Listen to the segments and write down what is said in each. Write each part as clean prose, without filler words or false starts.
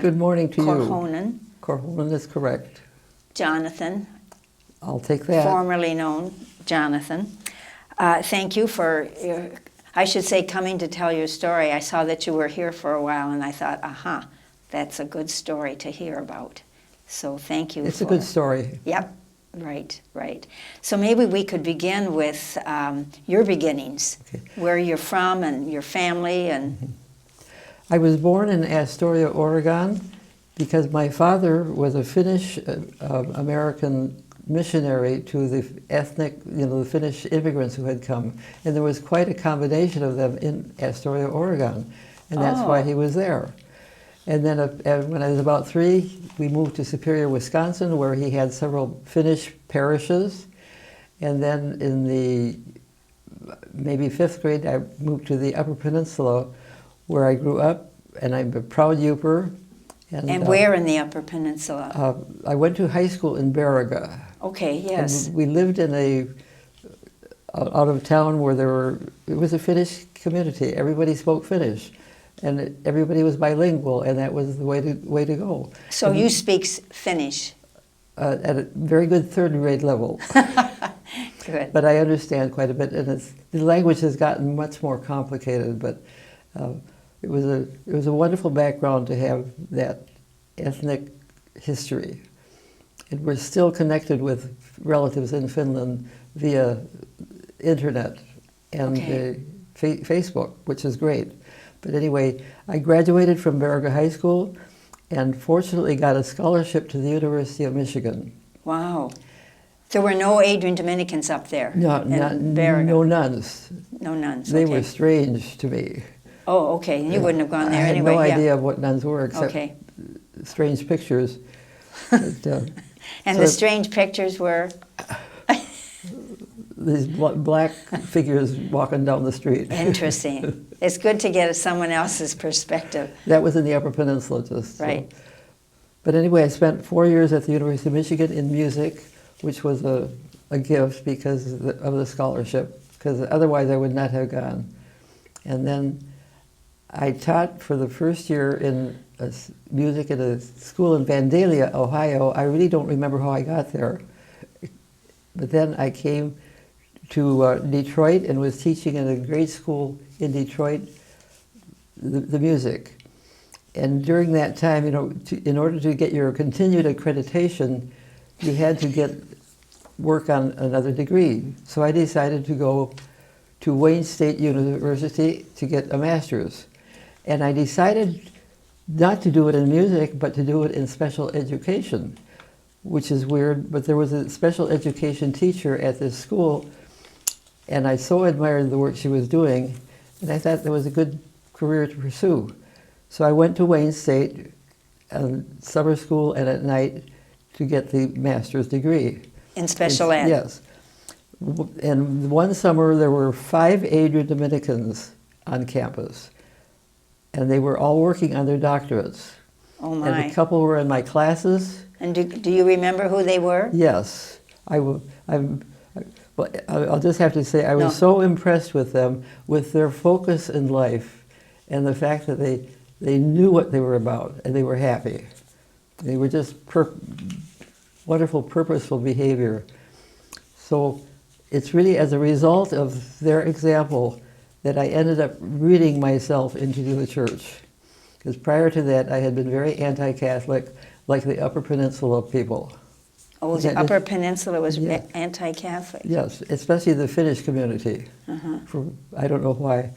Good morning to Korhonen. you. Korhonen is correct. Jonathan. I'll take that. Formerly known Jonathan. Thank you for, I should say, coming to tell your story. I saw that you were here for a while, and I thought, aha, that's a good story to hear about. So thank you. It's a good story. Yep. Right. So maybe we could begin with your beginnings, where you're from and your family. And I was born in Astoria, Oregon, because my father was a Finnish American missionary to the ethnic, the Finnish immigrants who had come. And there was quite a combination of them in Astoria, Oregon. And that's why he was there. And then when I was about 3, we moved to Superior, Wisconsin, where he had several Finnish parishes. And then in the maybe 5th grade, I moved to the Upper Peninsula, where I grew up, and I'm a proud Yooper. And where in the Upper Peninsula? I went to high school in Baraga. Okay, yes. And we lived in out of town where it was a Finnish community. Everybody spoke Finnish. And everybody was bilingual, and that was the way to go. So you speak Finnish? At a very good 3rd grade level. Good. But I understand quite a bit, and the language has gotten much more complicated. But it was a wonderful background to have that ethnic history. And we're still connected with relatives in Finland via internet and Facebook, which is great. But anyway, I graduated from Baraga High School and fortunately got a scholarship to the University of Michigan. Wow. There were no Adrian Dominicans up there? No nuns. No nuns, They were strange to me. Oh, okay. You wouldn't have gone there anyway. I had no idea of what nuns were except strange pictures. But, and the strange pictures were? These black figures walking down the street. Interesting. It's good to get someone else's perspective. That was in the Upper Peninsula, just. Right. So. But anyway, I spent 4 years at the University of Michigan in music, which was a gift because of the scholarship, because otherwise I would not have gone. And then I taught for the first year in music at a school in Vandalia, Ohio. I really don't remember how I got there. But then I came to Detroit and was teaching in a grade school in Detroit the music. And during that time, in order to get your continued accreditation, you had to work on another degree. So I decided to go to Wayne State University to get a master's. And I decided not to do it in music, but to do it in special education, which is weird, but there was a special education teacher at this school, and I so admired the work she was doing, and I thought that was a good career to pursue. So I went to Wayne State, summer school and at night, to get the master's degree. In special ed? Yes. And one summer there were 5 Adrian Dominicans on campus, and they were all working on their doctorates. Oh my. And a couple were in my classes. And do you remember who they were? Yes. I'll just have to say I was so impressed with them, with their focus in life and the fact that they knew what they were about and they were happy. They were just wonderful, purposeful behavior. So it's really as a result of their example that I ended up reading myself into the church. Because prior to that, I had been very anti-Catholic, like the Upper Peninsula people. Oh, the Upper Peninsula was anti-Catholic? Yes, especially the Finnish community. I don't know why.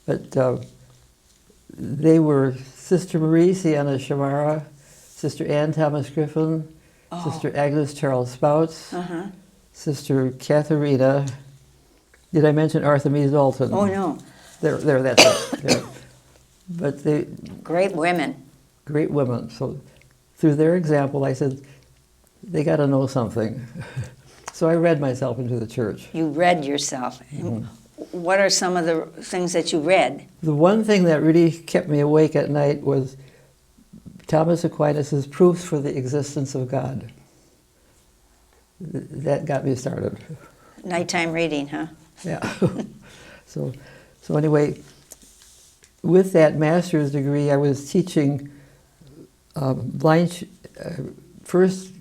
But they were Sister Marie Sienna Shamara, Sister Ann Thomas Griffin, Sister Agnes Charles Spouts, Sister Katharina. Did I mention Artemis Dalton? Oh, no. There, that's it. There. But they... Great women. Great women. So through their example, I said, they got to know something. So I read myself into the church. You read yourself. What are some of the things that you read? The one thing that really kept me awake at night was Thomas Aquinas' proofs for the existence of God. That got me started. Nighttime reading, huh? Yeah. So anyway, with that master's degree, I was teaching first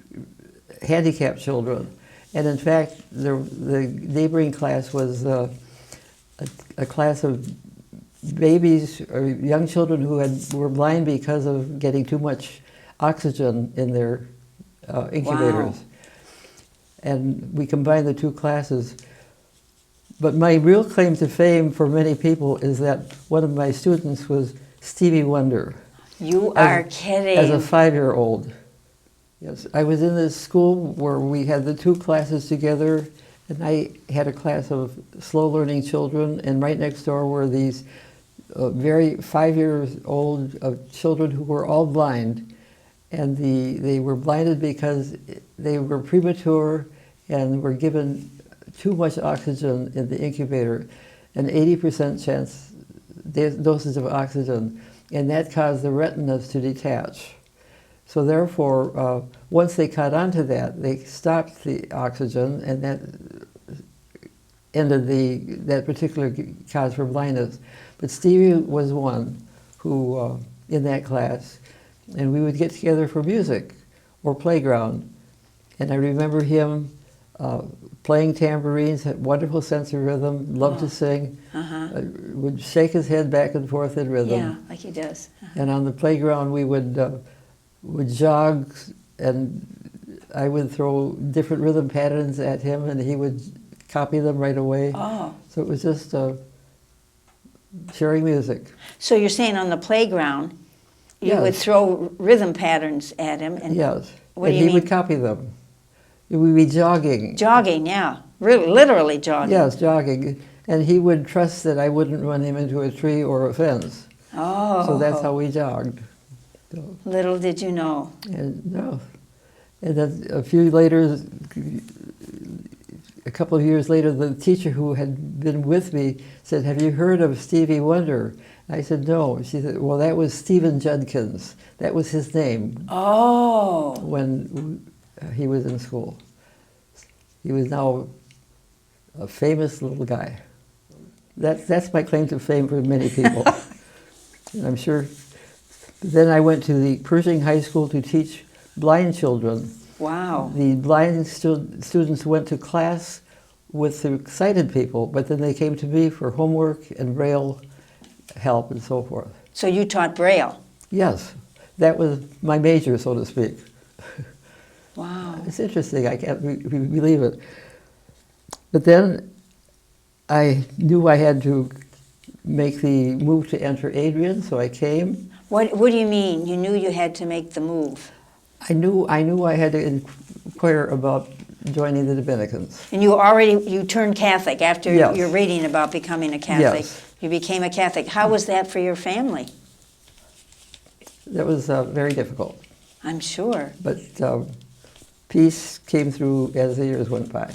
handicapped children. And in fact, the neighboring class was a class of babies or young children who were blind because of getting too much oxygen in their incubators. Wow. And we combined the two classes. But my real claim to fame for many people is that one of my students was Stevie Wonder. You are kidding. As a 5-year-old. Yes, I was in this school where we had the two classes together, and I had a class of slow-learning children, and right next door were these very 5-year-old children who were all blind, and they were blinded because they were premature and were given too much oxygen in the incubator, an 80% chance dosage of oxygen, and that caused the retinas to detach. So therefore, once they caught on to that, they stopped the oxygen, and that ended that particular cause for blindness. But Stevie was one who, in that class, and we would get together for music or playground. And I remember him playing tambourines, had wonderful sense of rhythm, loved to sing, would shake his head back and forth in rhythm. Yeah, like he does. And on the playground we would jog, and I would throw different rhythm patterns at him, and he would copy them right away. Oh. So it was just sharing music. So you're saying on the playground, you Yes. would throw rhythm patterns at him, and Yes. what and do you he would mean? copy them. We would be jogging. Jogging, yeah, really, literally jogging. Yes, jogging. And he would trust that I wouldn't run him into a tree or a fence. Oh. So that's how we jogged. So, Little did you know. and then a couple of years later, the teacher who had been with me said, "Have you heard of Stevie Wonder?" I said, "No." She said, "Well, that was Stephen Judkins. That was his name Oh. when he was in school." He was now a famous little guy. That's my claim to fame for many people. And I'm sure. Then I went to the Pershing High School to teach blind children. Wow. The blind students went to class with the sighted people, but then they came to me for homework and Braille help and so forth. So you taught Braille. Yes, that was my major, so to speak. Wow. It's interesting, I can't believe it. But then I knew I had to make the move to enter Adrian, so I came. What do you mean? You knew you had to make the move, I knew I had to inquire about joining the Dominicans. and you turned Catholic after Yes. your reading about becoming a Catholic. Yes. You became a Catholic. How was that for your family? That was very difficult, I'm sure. but peace came through as the years went by.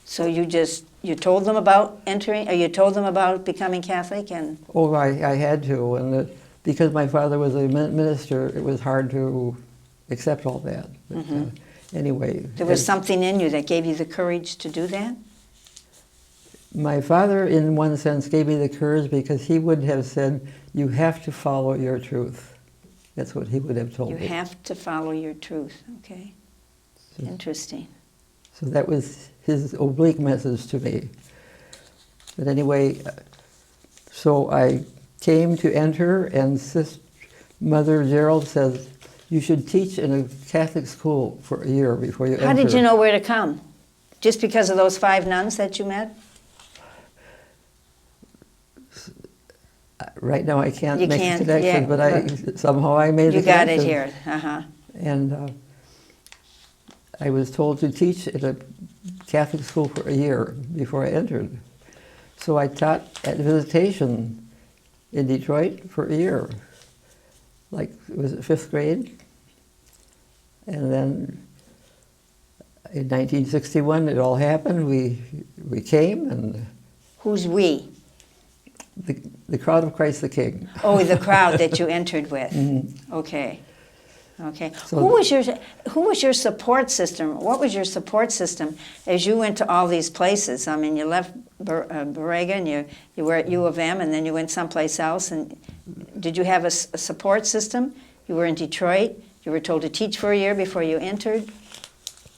So you told them about entering, or you told them about becoming Catholic, and Oh, I had to, and because my father was a minister, it was hard to accept all that. But, anyway. there was something in you that gave you the courage to do that? My father, in one sense, gave me the courage because he would have said, "You have to follow your truth." That's what he would have told You me. have to follow your truth. Okay. So- Interesting. So that was his oblique message to me. But anyway, so I came to enter, and Mother Gerald says, "You should teach in a Catholic school for a year before you enter." How did you know where to come? Just because of those 5 nuns that you met? Right now I can't You make can't, a connection, yeah, but somehow I made You the got it connection. here. Uh-huh. And I was told to teach at a Catholic school for a year before I entered. So I taught at Visitation in Detroit for a year. Like, was it 5th grade? And then in 1961 it all happened. We came, and Who's we? the crowd of Christ the King. Oh, the crowd that you entered with. Mm-hmm. Okay. Okay. So- Who was your support system? What was your support system as you went to all these places? I mean, you left Borrega and you were at U of M, and then you went someplace else. And did you have a support system? You were in Detroit. You were told to teach for a year before you entered?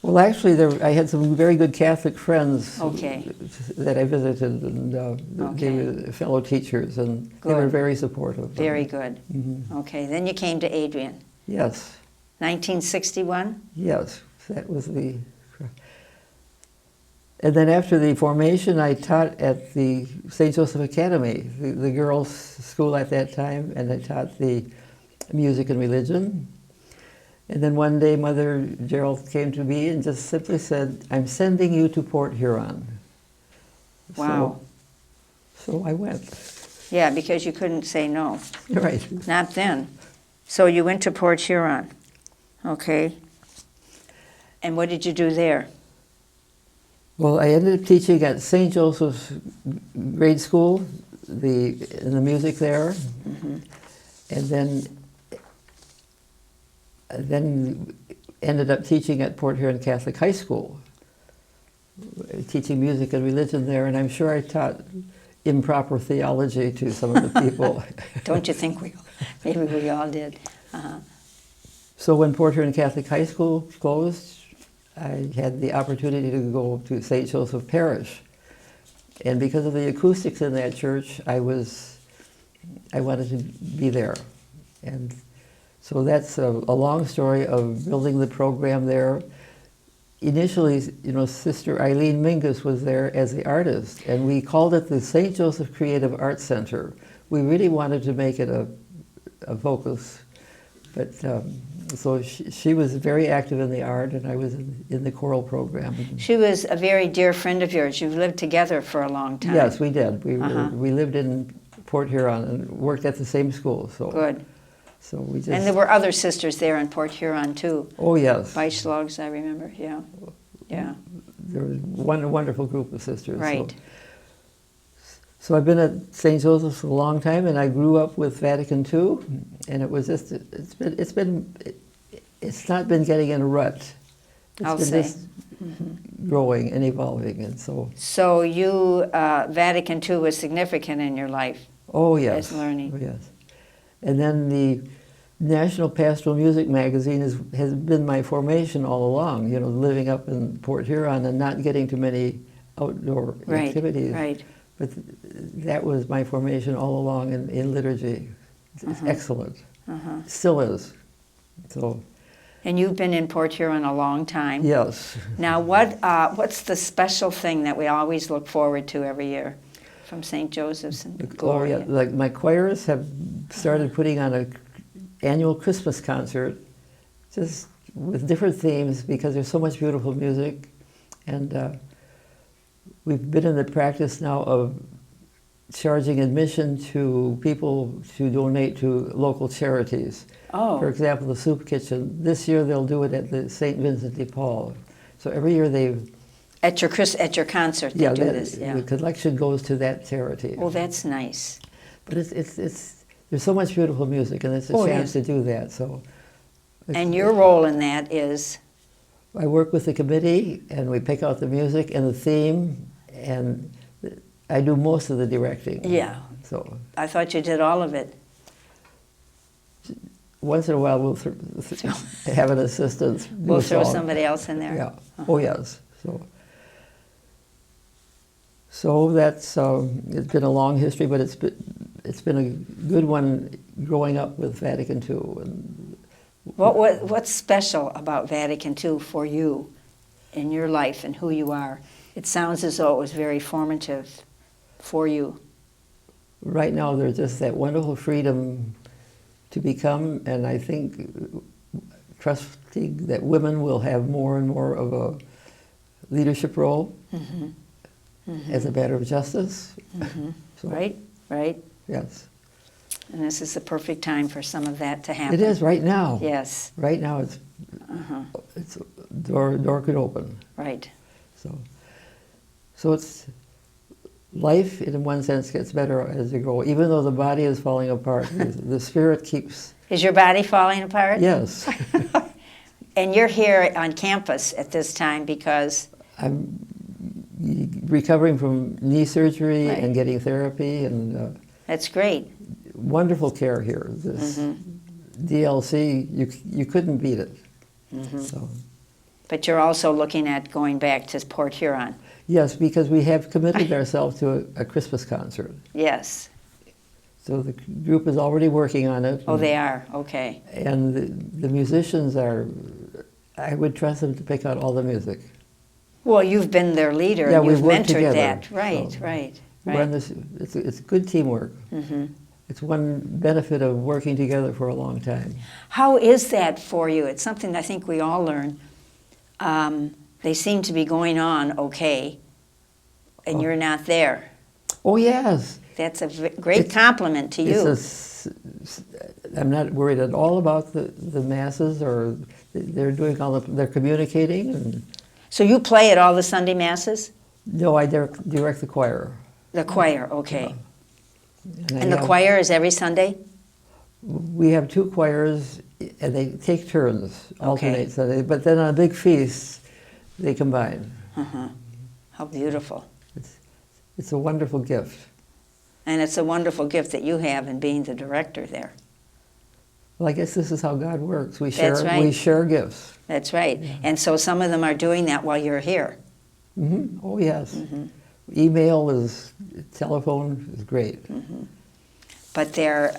Well, actually, I had some very good Catholic friends Okay. that I visited, and they Okay. were fellow teachers, and they were Good. very supportive. Very good. Mhm. Okay, then you came to Adrian. Yes, 1961? yes, that was the... And then after the formation, I taught at the St. Joseph Academy, the girls' school at that time, and I taught the music and religion. And then one day, Mother Gerald came to me and just simply said, "I'm sending you to Port Huron." Wow. So I went. Yeah, because you couldn't say no. Right. Not then. So you went to Port Huron. Okay. And what did you do there? Well, I ended up teaching at St. Joseph's grade school, in the music there, and then ended up teaching at Port Huron Catholic High School, teaching music and religion there, and I'm sure I taught improper theology to some of the people. Don't you think maybe we all did? So when Port Huron Catholic High School closed, I had the opportunity to go to St. Joseph Parish. And because of the acoustics in that church, I wanted to be there. And so that's a long story of building the program there. Initially, Sister Eileen Mingus was there as the artist, and we called it the St. Joseph Creative Arts Center. We really wanted to make it a focus, but so she was very active in the art, and I was in the choral program. She was a very dear friend of yours. You've lived together for a long time. Yes, we did. We lived in Port Huron and worked at the same school. So good. So we just. And there were other sisters there in Port Huron too. Oh yes. Beischlogs, I remember. Yeah, yeah. There was one wonderful group of sisters. Right. So I've been at St. Joseph's a long time, and I grew up with Vatican II, and it was just it's not been getting in a rut. I'll It's say. been just growing and evolving, and so. So you, Vatican II was significant in your life. Oh yes. As learning. Oh yes. And then the National Pastoral Music magazine has been my formation all along. Living up in Port Huron and not getting too many outdoor activities. Right. But that was my formation all along in liturgy. It's excellent. Still is. So. And you've been in Port Huron a long time. Yes. Now, what's the special thing that we always look forward to every year from St. Joseph's and Gloria? Oh, yeah. Like my choirs have started putting on an annual Christmas concert, just with different themes, because there's so much beautiful music. And we've been in the practice now of charging admission to people to donate to local charities. Oh. For example, the Soup Kitchen. This year they'll do it at the St. Vincent de Paul. So every year they've... At your concert they do this, yeah. The collection goes to that charity. Oh, that's nice. But there's so much beautiful music, and it's a chance to do that. So. And your role in that is? I work with the committee, and we pick out the music and the theme, and I do most of the directing. Yeah. So. I thought you did all of it. Once in a while, we'll have an assistant. We'll throw somebody else in there. Yeah. Oh yes. So that's it's been a long history, but it's been a good one growing up with Vatican II. And what's special about Vatican II for you in your life and who you are? It sounds as though it was very formative for you. Right now, there's just that wonderful freedom to become, and I think trusting that women will have more and more of a leadership role as a matter of justice. So, right. Yes. And this is the perfect time for some of that to happen. It is right now. Yes. Right now, it's door could open. Right. So it's life, in one sense, gets better as you grow. Even though the body is falling apart, the spirit keeps... Is your body falling apart? Yes. And you're here on campus at this time because... I'm recovering from knee surgery and getting therapy, and that's great. Wonderful care here. DLC, you couldn't beat it. Mm-hmm. So, But you're also looking at going back to Port Huron. yes, because we have committed ourselves to a Christmas concert. Yes. So the group is already working on it. Oh, they are? Okay. And the musicians are, I would trust them to pick out all the music. Well, you've been their leader, Yeah, and you've we've worked mentored together, that. Right, so right, We're on right. this, it's good teamwork. Mm-hmm. It's one benefit of working together for a long time. How is that for you? It's something I think we all learn. They seem to be going on okay, and you're not there. Oh, yes. That's a great compliment to you. I'm not worried at all about the masses, or they're doing they're communicating. And So you play at all the Sunday Masses? no, I direct the choir. The choir, okay. I And the have- choir is every Sunday? We have two choirs, and they take turns, alternate Okay. Sunday. But then on a big feast, they combine. Uh-huh. How beautiful. It's a wonderful gift. And it's a wonderful gift that you have in being the director there. Well, I guess this is how God works. We That's right. share gifts. That's right. And so some of them are doing that while you're here. Hmm. Oh, yes. Mm-hmm. Email telephone is great. But they're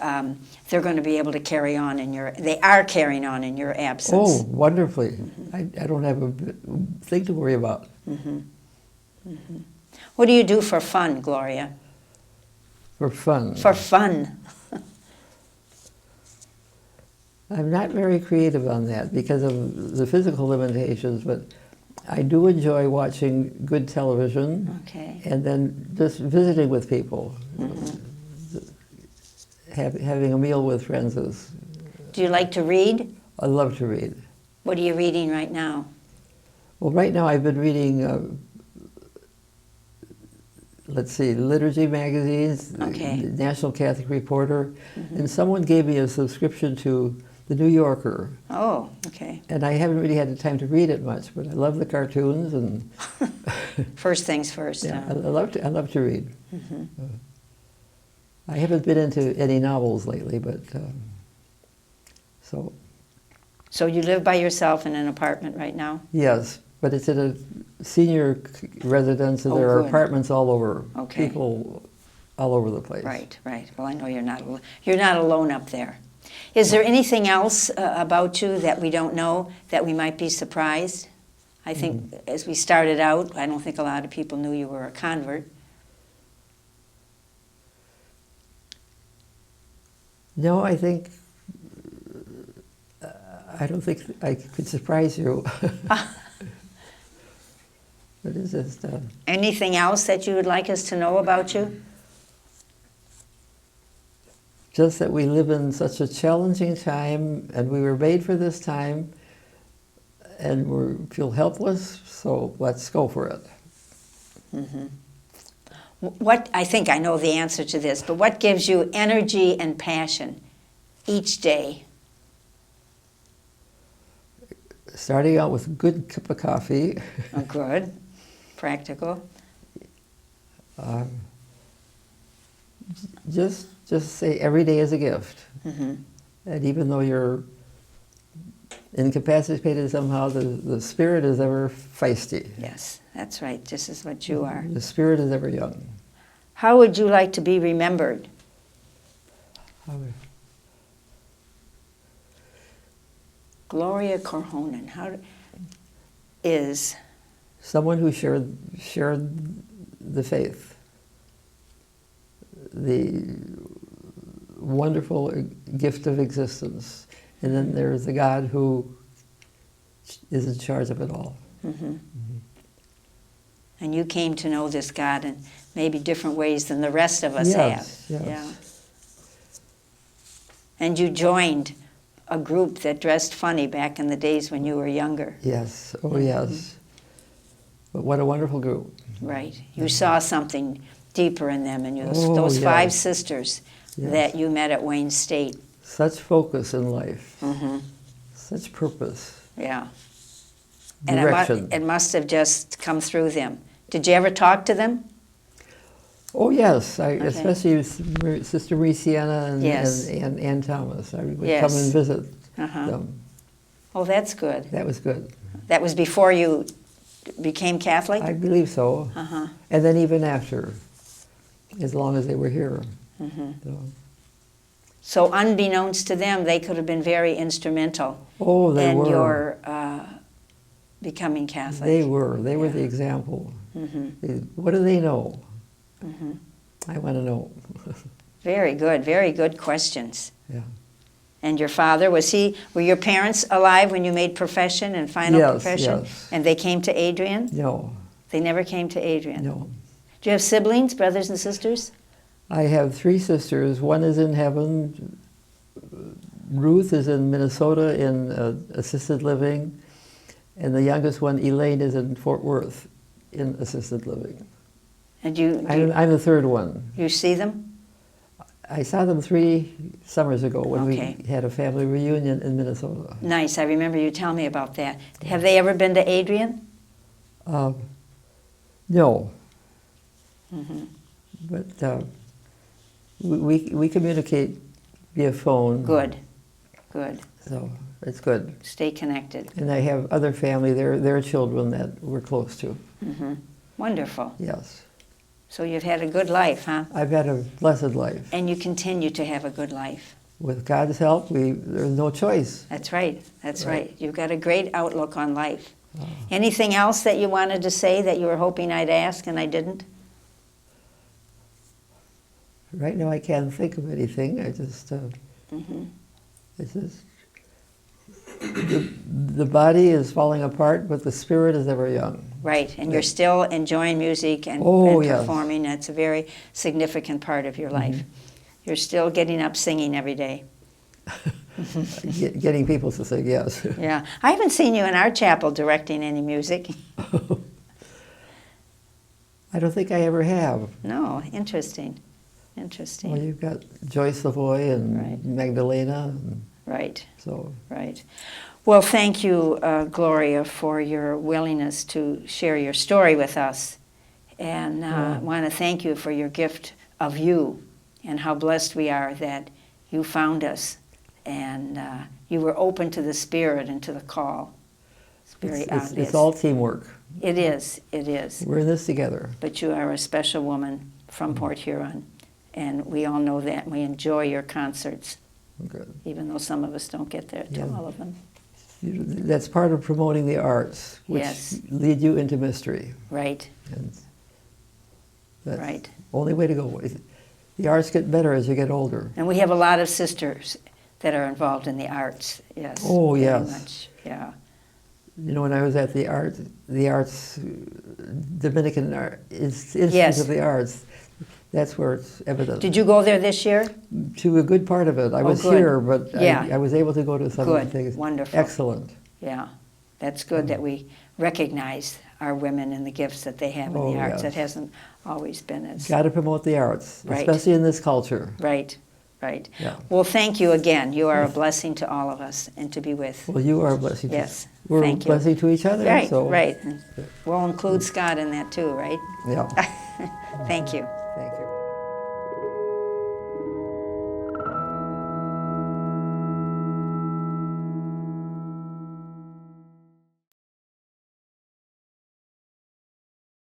going to be able to carry on they are carrying on in your absence. Oh, wonderfully. I don't have a thing to worry about. What do you do for fun, Gloria? For fun. For fun. I'm not very creative on that because of the physical limitations, but I do enjoy watching good television Okay. and then just visiting with people. Having a meal with friends is, Do you like to read? I love to read. What are you reading right now? Well, right now I've been reading, liturgy magazines, Okay. the National Catholic Reporter, and someone gave me a subscription to The New Yorker, Oh, okay. and I haven't really had the time to read it much, but I love the cartoons, and First things first. yeah, huh? I love to read. I haven't been into any novels lately, but so So you live by yourself in an apartment right now? yes, but it's in a senior residence, and Oh, there are good. apartments all over. Okay. People all over the place. Right, right. Well, I know you're not alone up there. Is there anything else about you that we don't know that we might be surprised? I think as we started out, I don't think a lot of people knew you were a convert. No, I think I don't think I could surprise you. But it's just Anything else that you would like us to know about you? just that we live in such a challenging time, and we were made for this time, and we feel helpless. So let's go for it. What, I think I know the answer to this, but what gives you energy and passion each day? Starting out with a good cup of coffee. Oh, good. Practical. Just say every day is a gift. Mm-hmm. And even though you're incapacitated somehow, the spirit is ever feisty. Yes, that's right. This is what you are. The spirit is ever young. How would you like to be remembered? Gloria Korhonen, is Someone who shared the faith, the wonderful gift of existence, and then there's the God who is in charge of it all. and you came to know this God in maybe different ways than the rest of us Yes, have. yes. Yeah. And you joined a group that dressed funny back in the days when you were younger. Yes, oh yes. But what a wonderful group. Right. You saw something deeper in them, and Oh, those yes. 5 sisters Yes. that you met at Wayne State. Such focus in life, Mm-hmm. such purpose, Yeah. And direction. it must have just come through them. Did you ever talk to them? Oh yes, Okay. especially with Sister Sienna and, Yes. and Ann Thomas. I would Yes. come and visit Uh-huh. them. Oh, that's good. That was good. That was before you became Catholic? I believe so. Uh-huh. And then even after, as long as they were here. Mm-hmm. So. So unbeknownst to them, they could have been very instrumental Oh, they in were. your becoming Catholic. They were. They were Yeah. the example. Mm-hmm. What do they know? Mm-hmm. I want to know. Very good questions. Yeah. And your father, were your parents alive when you made profession and final Yes, profession? yes. And they came to Adrian? No, They never came to Adrian? no. Do you have siblings, brothers and sisters? I have 3 sisters. One is in heaven. Ruth is in Minnesota in assisted living. And the youngest one, Elaine, is in Fort Worth in assisted living. And I'm the 3rd one. you see them? I saw them 3 summers ago when Okay. we had a family reunion in Minnesota. Nice. I remember you telling me about that. Have they ever been to Adrian? No, Mm-hmm. but we communicate via phone. Good. So it's good. Stay connected. And I have other family, their children that we're close to. Mm-hmm. Wonderful. Yes. So you've had a good life, huh? I've had a blessed life. And you continue to have a good life. With God's help, there's no choice. That's right. That's Right. right. You've got a great outlook on life. Anything else that you wanted to say that you were hoping I'd ask and I didn't? Right now I can't think of anything. I just, Mm-hmm. it's just, the body is falling apart, but the spirit is ever young. Right. And you're still enjoying music and, Oh, and yes. performing. That's a very significant part of your life. You're still getting up singing every day. Getting people to say yes. Yeah. I haven't seen you in our chapel directing any music. I don't think I ever have. No. Interesting. Well, you've got Joyce Lavoie and Right. Magdalena, and Right. so Right. Well, thank you, Gloria, for your willingness to share your story with us. And I want to thank you for your gift of you and how blessed we are that you found us and you were open to the Spirit and to the call. It's very obvious. it's all teamwork. It is. It is. We're in this together. But you are a special woman from Port Huron. And we all know that. And we enjoy your concerts, Good. even though some of us don't get there to Yeah. all of them. That's part of promoting the arts, which Yes. lead you into mystery. Right. And that's Right. the only way to go. The arts get better as you get older. And we have a lot of sisters that are involved in the arts. Yes. Oh, very yes. much. Yeah. You know, when I was at the arts, Dominican Institute Yes. of the Arts, that's where it's evident. Did you go there this year? To a good part of it. I was good. here, but Yeah. I was able to go to some of the Good. things. Wonderful. Excellent. Yeah. That's good that we recognize our women and the gifts that they have in Oh, the arts. yes. It hasn't always been as... Got to promote the arts, Right. especially in this culture. Right. Right. Yeah. Well, thank you again. You are a blessing to all of us and to be with. Well, you are a blessing. Yes. We're Thank a you. blessing to each other. Right. So, Right. We'll include Scott in that too, right? Yeah. Thank you.